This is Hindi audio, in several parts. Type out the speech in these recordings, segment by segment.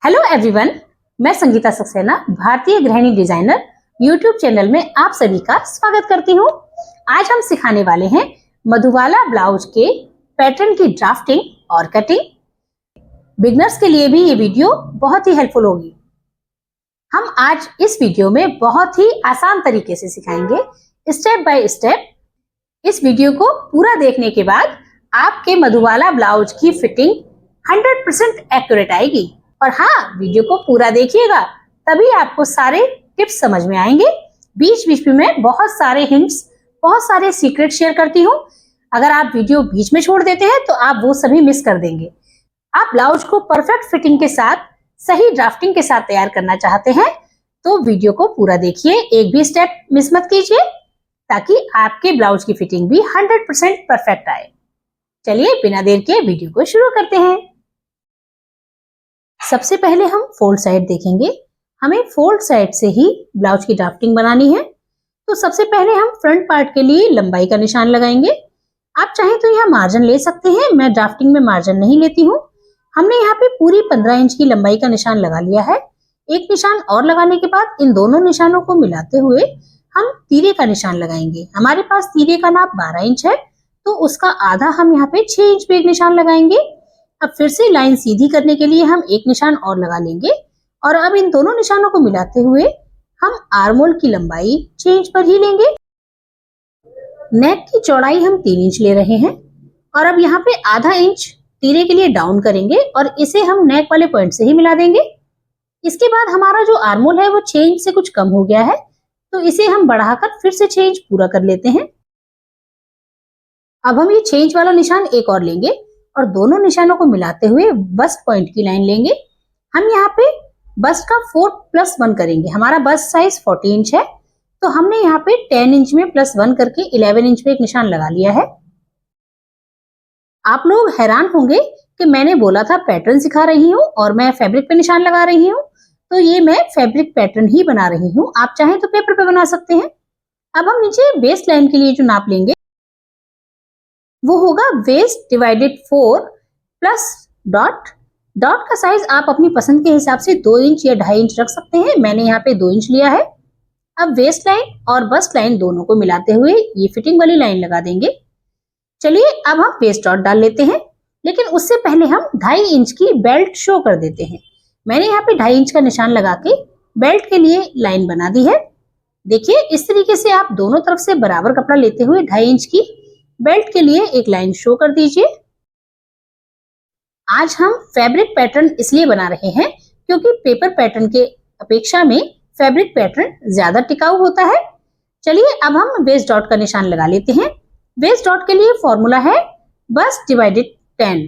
हेलो एवरीवन, मैं संगीता सक्सेना भारतीय गृहिणी डिजाइनर यूट्यूब चैनल में आप सभी का स्वागत करती हूँ। आज हम सिखाने वाले हैं मधुबाला ब्लाउज के पैटर्न की ड्राफ्टिंग और कटिंग। बिगनर्स के लिए भी ये वीडियो बहुत ही हेल्पफुल होगी। हम आज इस वीडियो में बहुत ही आसान तरीके से सिखाएंगे, स्टेप बाय स्टेप। इस वीडियो को पूरा देखने के बाद आपके मधुबाला ब्लाउज की फिटिंग 100% एक्यूरेट आएगी। और हाँ, वीडियो को पूरा देखिएगा, तभी आपको सारे टिप्स समझ में आएंगे। बीच बीच में मैं बहुत सारे हिंट्स, बहुत सारे सीक्रेट शेयर करती हूँ। अगर आप वीडियो बीच में छोड़ देते हैं तो आप वो सभी मिस कर देंगे। आप ब्लाउज को परफेक्ट फिटिंग के साथ, सही ड्राफ्टिंग के साथ तैयार करना चाहते हैं तो वीडियो को पूरा देखिए, एक भी स्टेप मिस मत कीजिए, ताकि आपके ब्लाउज की फिटिंग भी 100% परफेक्ट आए। चलिए बिना देर के वीडियो को शुरू करते हैं। सबसे पहले हम फोल्ड साइड देखेंगे। हमें फोल्ड साइड से ही ब्लाउज की ड्राफ्टिंग बनानी है। तो सबसे पहले हम फ्रंट पार्ट के लिए लंबाई का निशान लगाएंगे। आप चाहें तो यहाँ मार्जिन ले सकते हैं, मैं ड्राफ्टिंग में मार्जिन नहीं लेती हूँ। हमने यहाँ पे पूरी 15 इंच की लंबाई का निशान लगा लिया है। एक निशान और लगाने के बाद इन दोनों निशानों को मिलाते हुए हम तीरे का निशान लगाएंगे। हमारे पास तीरे का नाप 12 इंच है, तो उसका आधा हम यहाँ पे 6 इंच पे एक निशान लगाएंगे। अब फिर से लाइन सीधी करने के लिए हम एक निशान और लगा लेंगे और अब इन दोनों निशानों को मिलाते हुए हम आर्म होल की लंबाई 6 इंच पर ही लेंगे। नेक की चौड़ाई हम 3 इंच ले रहे हैं और अब यहाँ पे आधा इंच तीरे के लिए डाउन करेंगे और इसे हम नेक वाले पॉइंट से ही मिला देंगे। इसके बाद हमारा जो आर्म होल है वो 6 इंच से कुछ कम हो गया है, तो इसे हम बढ़ाकर फिर से 6 इंच पूरा कर लेते हैं। अब हम ये 6 इंच वाला निशान एक और लेंगे और दोनों निशानों को मिलाते हुए बस्ट पॉइंट की लाइन लेंगे। हम यहाँ पे बस्ट का 4+1 करेंगे। हमारा बस्ट साइज 40 इंच है, तो हमने यहाँ पे 10 इंच में +1 करके 11 इंच पे एक निशान लगा लिया है। आप लोग हैरान होंगे कि मैंने बोला था पैटर्न सिखा रही हूँ और मैं फैब्रिक पे निशान लगा रही हूँ, तो ये मैं फैब्रिक पैटर्न ही बना रही हूँ। आप चाहें तो पेपर पे बना सकते हैं। अब हम नीचे वेस्ट लाइन के लिए जो नाप लेंगे वो होगा waist divided 4 plus dot. Dot का साइज आप अपनी पसंद के हिसाब से 2 इंच या 2.5 इंच रख सकते हैं। मैंने यहाँ पे 2 इंच लिया है। अब वेस्ट लाइन और बस्ट लाइन दोनों को मिलाते हुए ये फिटिंग वाली लाइन लगा देंगे। चलिए अब हम वेस्ट डॉट डाल लेते हैं, लेकिन उससे पहले हम 2.5 इंच की बेल्ट शो कर देते हैं। मैंने यहाँ पे 2.5 इंच का निशान लगा के बेल्ट के लिए लाइन बना दी है। देखिए, इस तरीके से आप दोनों तरफ से बराबर कपड़ा लेते हुए 2.5 इंच की बेल्ट के लिए एक लाइन शो कर दीजिए। आज हम फैब्रिक पैटर्न इसलिए बना रहे हैं क्योंकि पेपर पैटर्न के अपेक्षा में फैब्रिक पैटर्न ज्यादा टिकाऊ होता है। चलिए अब हम वेस्ट डॉट का निशान लगा लेते हैं। वेस्ट डॉट के लिए फॉर्मूला है बस्ट डिवाइडेड 10।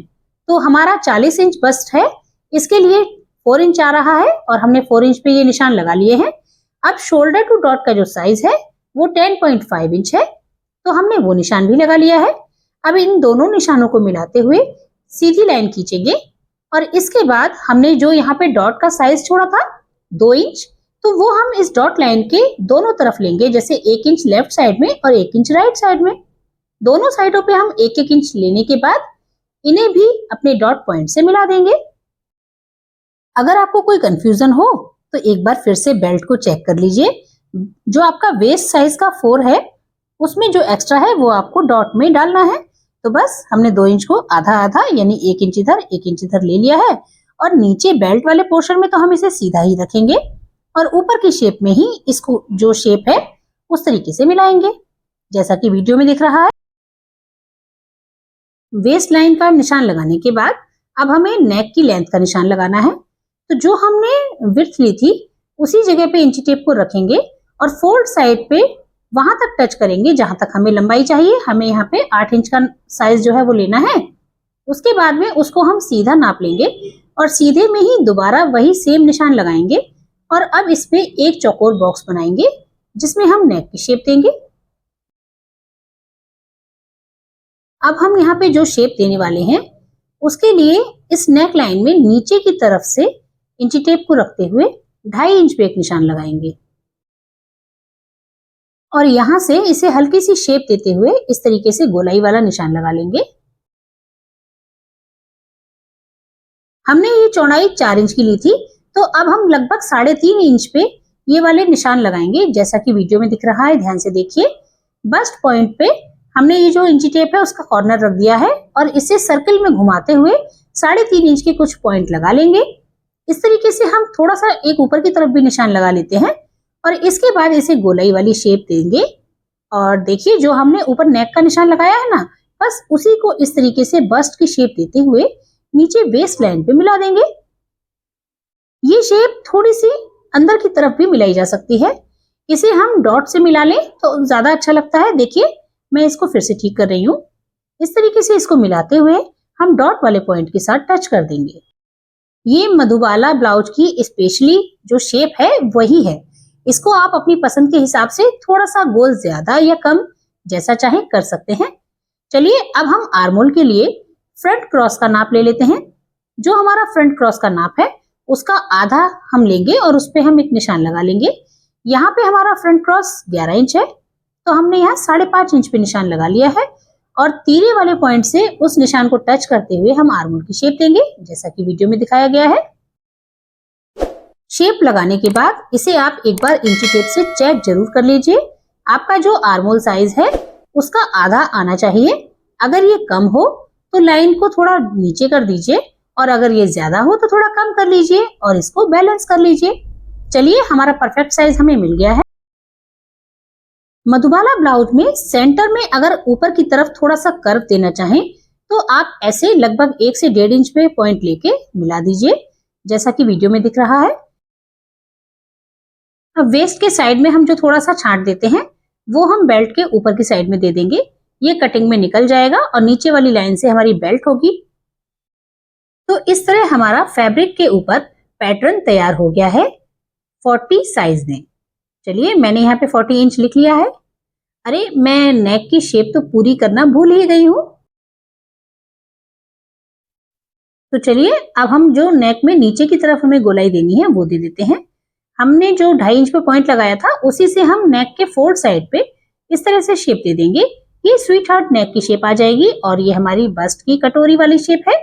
तो हमारा 40 इंच बस्ट है, इसके लिए 4 इंच आ रहा है और हमने 4 इंच पे ये निशान लगा लिए हैं। अब शोल्डर टू डॉट का जो साइज है वो 10.5 इंच है, तो हमने वो निशान भी लगा लिया है। अब इन दोनों निशानों को मिलाते हुए सीधी लाइन खींचेंगे और इसके बाद हमने जो यहाँ पे डॉट का साइज छोड़ा था 2 इंच, तो वो हम इस डॉट लाइन के दोनों तरफ लेंगे, जैसे 1 इंच लेफ्ट साइड में और 1 इंच राइट साइड में। दोनों साइडों पे हम 1-1 इंच लेने के बाद इन्हें भी अपने डॉट पॉइंट से मिला देंगे। अगर आपको कोई कंफ्यूजन हो तो एक बार फिर से बेल्ट को चेक कर लीजिए। जो आपका वेस्ट साइज का 4 है उसमें जो एक्स्ट्रा है वो आपको डॉट में डालना है। तो बस हमने 2 इंच को आधा आधा यानी 1 इंच इधर 1 इंच इधर ले लिया है और नीचे बेल्ट वाले पोर्शन में तो हम इसे सीधा ही रखेंगे और ऊपर की शेप में ही इसको जो शेप है उस तरीके से मिलाएंगे, जैसा कि वीडियो में दिख रहा है। वेस्ट लाइन का निशान लगाने के बाद अब हमें नेक की लेंथ का निशान लगाना है। तो जो हमने विड्थ ली थी उसी जगह पे इंची टेप को रखेंगे और फोल्ड साइड पे वहां तक टच करेंगे जहां तक हमें लंबाई चाहिए। हमें यहाँ पे 8 इंच का साइज जो है वो लेना है। उसके बाद में उसको हम सीधा नाप लेंगे और सीधे में ही दोबारा वही सेम निशान लगाएंगे और अब इसमें एक चौकोर बॉक्स बनाएंगे जिसमें हम नेक की शेप देंगे। अब हम यहाँ पे जो शेप देने वाले हैं उसके लिए इस नेक लाइन में नीचे की तरफ से इंची टेप को रखते हुए 2.5 इंच पे एक निशान लगाएंगे और यहाँ से इसे हल्की सी शेप देते हुए इस तरीके से गोलाई वाला निशान लगा लेंगे। हमने ये चौड़ाई 4 इंच की ली थी, तो अब हम लगभग 3.5 इंच पे ये वाले निशान लगाएंगे, जैसा कि वीडियो में दिख रहा है। ध्यान से देखिए, बस्ट पॉइंट पे हमने ये जो इंची टेप है उसका कॉर्नर रख दिया है और इसे सर्कल में घुमाते हुए 3.5 इंच के कुछ पॉइंट लगा लेंगे। इस तरीके से हम थोड़ा सा एक ऊपर की तरफ भी निशान लगा लेते हैं और इसके बाद इसे गोलाई वाली शेप देंगे। और देखिए, जो हमने ऊपर नेक का निशान लगाया है ना, बस उसी को इस तरीके से बस्ट की शेप देते हुए नीचे वेस्ट लाइन पे मिला देंगे। ये शेप थोड़ी सी अंदर की तरफ भी मिलाई जा सकती है। इसे हम डॉट से मिला लें तो ज्यादा अच्छा लगता है। देखिए, मैं इसको फिर से ठीक कर रही हूँ। इस तरीके से इसको मिलाते हुए हम डॉट वाले पॉइंट के साथ टच कर देंगे। ये मधुबाला ब्लाउज की स्पेशली जो शेप है वही है। इसको आप अपनी पसंद के हिसाब से थोड़ा सा गोल ज्यादा या कम जैसा चाहे कर सकते हैं। चलिए, अब हम आर्मोल के लिए फ्रंट क्रॉस का नाप ले लेते हैं। जो हमारा फ्रंट क्रॉस का नाप है उसका आधा हम लेंगे और उस पे हम एक निशान लगा लेंगे। यहाँ पे हमारा फ्रंट क्रॉस 11 इंच है, तो हमने यहाँ 5.5 इंच पे निशान लगा लिया है और तीरे वाले पॉइंट से उस निशान को टच करते हुए हम आर्मोल की शेप देंगे, जैसा कि वीडियो में दिखाया गया है। शेप लगाने के बाद इसे आप एक बार इंची टेप से चेक जरूर कर लीजिए। आपका जो आर्मोल साइज है उसका आधा आना चाहिए। अगर ये कम हो तो लाइन को थोड़ा नीचे कर दीजिए और अगर ये ज्यादा हो तो थोड़ा कम कर लीजिए और इसको बैलेंस कर लीजिए। चलिए, हमारा परफेक्ट साइज हमें मिल गया है। मधुबाला ब्लाउज में सेंटर में अगर ऊपर की तरफ थोड़ा सा कर्व देना चाहें तो आप ऐसे लगभग 1 से 1.5 इंच पे पॉइंट लेके मिला दीजिए, जैसा कि वीडियो में दिख रहा है। अब वेस्ट के साइड में हम जो थोड़ा सा छांट देते हैं वो हम बेल्ट के ऊपर की साइड में दे देंगे। ये कटिंग में निकल जाएगा और नीचे वाली लाइन से हमारी बेल्ट होगी। तो इस तरह हमारा फैब्रिक के ऊपर पैटर्न तैयार हो गया है 40 साइज में। चलिए, मैंने यहाँ पे 40 इंच लिख लिया है। अरे, मैं नेक की शेप तो पूरी करना भूल ही गई हूँ। तो चलिए, अब हम जो नेक में नीचे की तरफ हमें गोलाई देनी है वो दे देते हैं। हमने जो 2.5 इंच पे पॉइंट लगाया था उसी से हम नेक के फोर्थ साइड पे इस तरह से शेप दे देंगे। ये स्वीट हार्ट नेक की शेप आ जाएगी और ये हमारी बस्ट की कटोरी वाली शेप है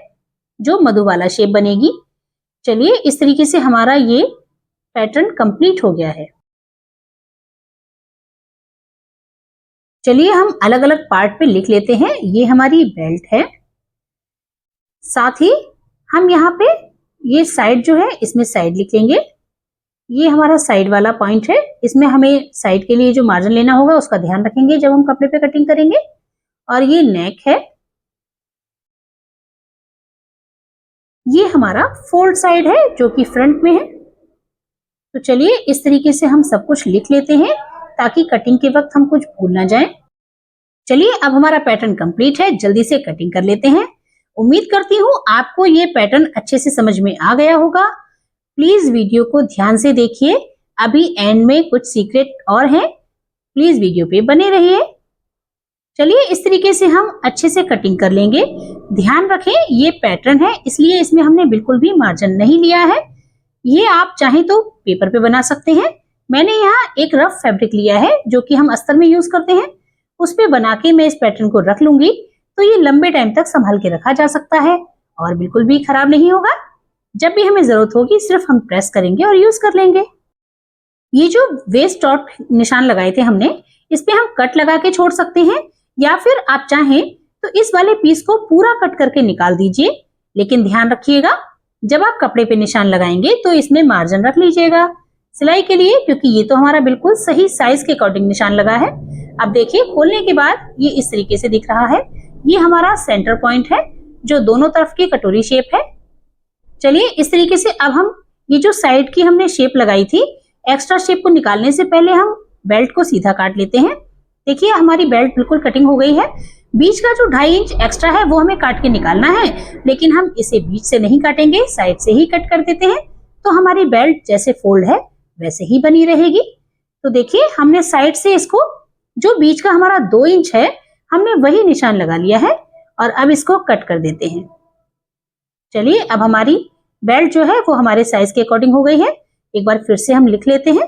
जो मधुबाला शेप बनेगी। चलिए, इस तरीके से हमारा ये पैटर्न कंप्लीट हो गया है। चलिए, हम अलग अलग पार्ट पे लिख लेते हैं। ये हमारी बेल्ट है, साथ ही हम यहाँ पे ये साइड जो है इसमें साइड लिख लेंगे। ये हमारा साइड वाला पॉइंट है, इसमें हमें साइड के लिए जो मार्जिन लेना होगा उसका ध्यान रखेंगे जब हम कपड़े पे कटिंग करेंगे। और ये नेक है, ये हमारा फोल्ड साइड है जो कि फ्रंट में है। तो चलिए, इस तरीके से हम सब कुछ लिख लेते हैं ताकि कटिंग के वक्त हम कुछ भूल ना जाएं। चलिए, अब हमारा पैटर्न कंप्लीट है, जल्दी से कटिंग कर लेते हैं। उम्मीद करती हूँ आपको ये पैटर्न अच्छे से समझ में आ गया होगा। प्लीज वीडियो को ध्यान से देखिए, अभी एंड में कुछ सीक्रेट और हैं, प्लीज वीडियो पे बने रहिए। चलिए, इस तरीके से हम अच्छे से कटिंग कर लेंगे। ध्यान रखें, ये पैटर्न है इसलिए इसमें हमने बिल्कुल भी मार्जिन नहीं लिया है। ये आप चाहें तो पेपर पे बना सकते हैं। मैंने यहाँ एक रफ फैब्रिक लिया है जो कि हम अस्तर में यूज करते हैं, उस पे बना के मैं इस पैटर्न को रख लूंगी तो ये लंबे टाइम तक संभाल के रखा जा सकता है और बिल्कुल भी खराब नहीं होगा। जब भी हमें जरूरत होगी सिर्फ हम प्रेस करेंगे और यूज कर लेंगे। ये जो वेस्ट डॉट निशान लगाए थे हमने, इस पे हम कट लगा के छोड़ सकते हैं या फिर आप चाहें तो इस वाले पीस को पूरा कट करके निकाल दीजिए। लेकिन ध्यान रखिएगा, जब आप कपड़े पे निशान लगाएंगे तो इसमें मार्जिन रख लीजिएगा सिलाई के लिए, क्योंकि ये तो हमारा बिल्कुल सही साइज के अकॉर्डिंग निशान लगा है। अब देखिए, खोलने के बाद ये इस तरीके से दिख रहा है। ये हमारा सेंटर पॉइंट है जो दोनों तरफ की कटोरी शेप है। चलिए, इस तरीके से अब हम ये जो साइड की हमने शेप लगाई थी, एक्स्ट्रा शेप को निकालने से पहले हम बेल्ट को सीधा काट लेते हैं। देखिए, हमारी बेल्ट बिल्कुल कटिंग हो गई है। बीच का जो 2.5 इंच एक्स्ट्रा है वो हमें काट के निकालना है, लेकिन हम इसे बीच से नहीं काटेंगे, साइड से ही कट कर देते हैं तो हमारी बेल्ट जैसे फोल्ड है वैसे ही बनी रहेगी। तो देखिए, हमने साइड से इसको, जो बीच का हमारा 2 इंच है, हमने वही निशान लगा लिया है और अब इसको कट कर देते हैं। चलिए, अब हमारी बेल्ट जो है वो हमारे साइज के अकॉर्डिंग हो गई है। एक बार फिर से हम लिख लेते हैं।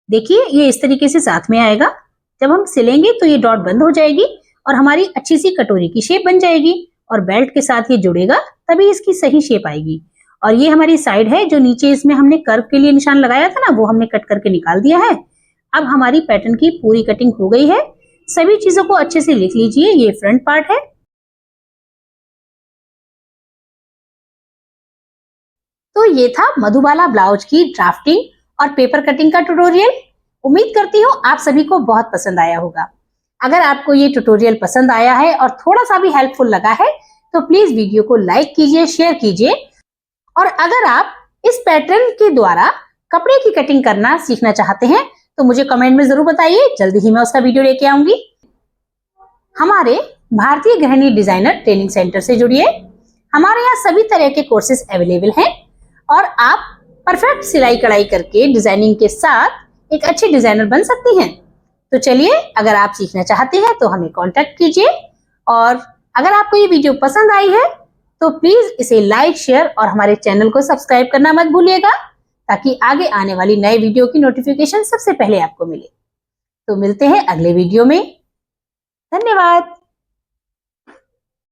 देखिए, ये इस तरीके से साथ में आएगा। जब हम सिलेंगे तो ये डॉट बंद हो जाएगी और हमारी अच्छी सी कटोरी की शेप बन जाएगी और बेल्ट के साथ ये जुड़ेगा, तभी इसकी सही शेप आएगी। और ये हमारी साइड है, जो नीचे इसमें हमने कर्व के लिए निशान लगाया था ना, वो हमने कट करके निकाल दिया है। अब हमारी पैटर्न की पूरी कटिंग हो गई है। सभी चीजों को अच्छे से लिख लीजिए। ये फ्रंट पार्ट है। तो ये था मधुबाला ब्लाउज की ड्राफ्टिंग और पेपर कटिंग का ट्यूटोरियल। उम्मीद करती हूँ आप सभी को बहुत पसंद आया होगा। अगर आपको ये ट्यूटोरियल पसंद आया है और थोड़ा सा भी हेल्पफुल लगा है तो प्लीज वीडियो को लाइक कीजिए, शेयर कीजिए। और अगर आप इस पैटर्न के द्वारा कपड़े की कटिंग करना सीखना चाहते हैं तो मुझे कमेंट में जरूर बताइए, जल्दी ही मैं उसका वीडियो लेके आऊंगी। हमारे भारतीय गृहिणी डिजाइनर ट्रेनिंग सेंटर से जुड़िए। हमारे यहाँ सभी तरह के कोर्सेज अवेलेबल हैं और आप परफेक्ट सिलाई कढ़ाई करके डिजाइनिंग के साथ एक अच्छे डिजाइनर बन सकती हैं। तो चलिए, अगर आप सीखना चाहते हैं तो हमें कांटेक्ट कीजिए। और अगर आपको ये वीडियो पसंद आई है तो प्लीज इसे लाइक, शेयर और हमारे चैनल को सब्सक्राइब करना मत भूलिएगा, ताकि आगे आने वाली नए वीडियो की नोटिफिकेशन सबसे पहले आपको मिले। तो मिलते हैं अगले वीडियो में। धन्यवाद।